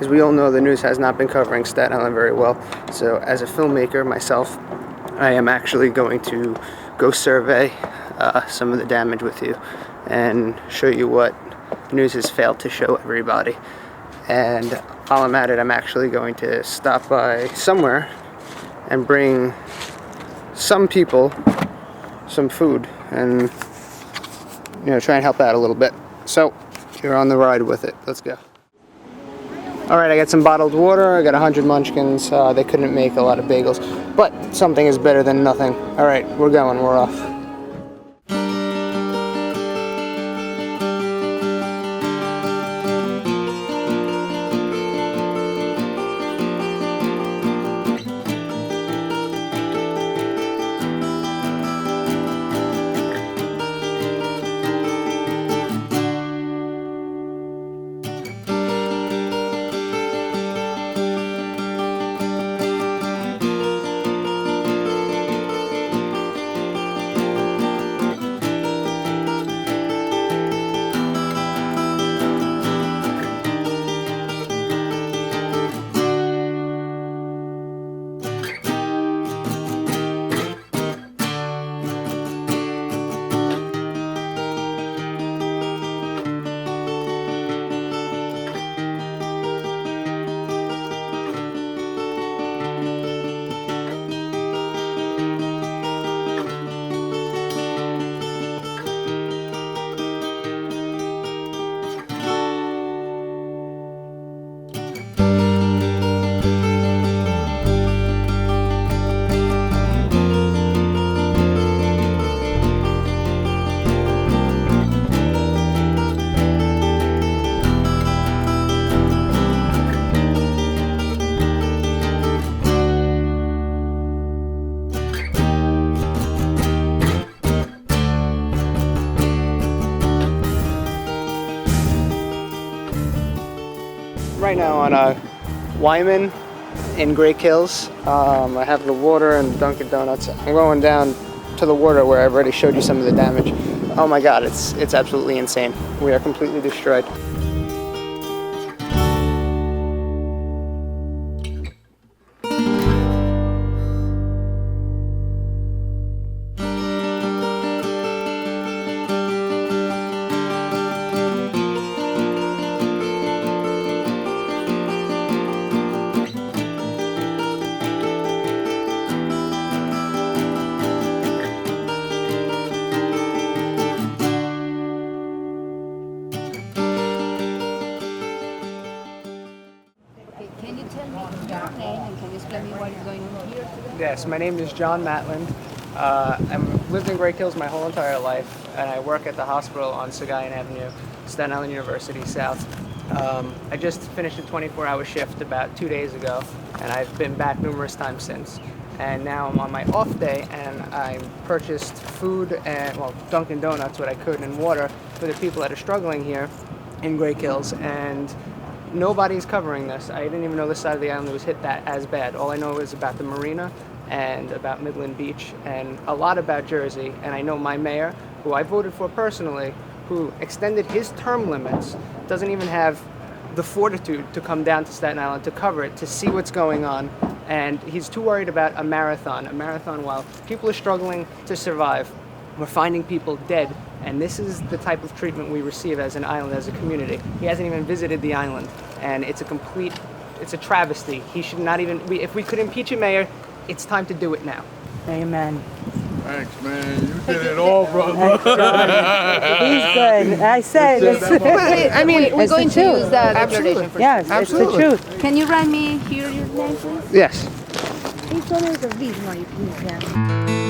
As we all know, the news has not been covering Staten Island very well. So as a filmmaker myself, I am actually going to go survey some of the damage with you and show you what the news has failed to show everybody. And while I'm at it, I'm actually going to stop by somewhere and bring some people some food and try and help out a little bit. So you're on the ride with it. Let's go. All right, I got some bottled water. I got 100 munchkins. They couldn't make a lot of bagels, but something is better than nothing. All right, we're going. We're off. Right now on Wyman in Great Kills. I have the water and Dunkin' Donuts. I'm going down to the water where I've already showed you some of the damage. Oh my God, it's absolutely insane. We are completely destroyed. Can you tell me your name and can you explain me what is going on here today? Yes, my name is John Matland. I've lived in Great Kills my whole entire life, and I work at the hospital on Sagayan Avenue, Staten Island University South. I just finished a 24-hour shift about 2 days ago, and I've been back numerous times since. And now I'm on my off day, and I purchased food and, well, Dunkin' Donuts, what I could, and water for the people that are struggling here in Great Kills. And nobody's covering this. I didn't even know this side of the island was hit that as bad. All I know is about the marina and about Midland Beach and a lot about Jersey. And I know my mayor, who I voted for personally, who extended his term limits, doesn't even have the fortitude to come down to Staten Island to cover it, to see what's going on. And he's too worried about a marathon while people are struggling to survive. We're finding people dead, and this is the type of treatment we receive as an island, as a community. He hasn't even visited the island, and it's a travesty. He should not even, if we could impeach a mayor, it's time to do it now. Amen. Thanks, man. You did it all, brother. He's good. I said it's, I mean, we're going to use that Absolutely. declaration for yes, Absolutely. it's the truth. Can you write me here your name, please? Yes. It's always a reason why you please them.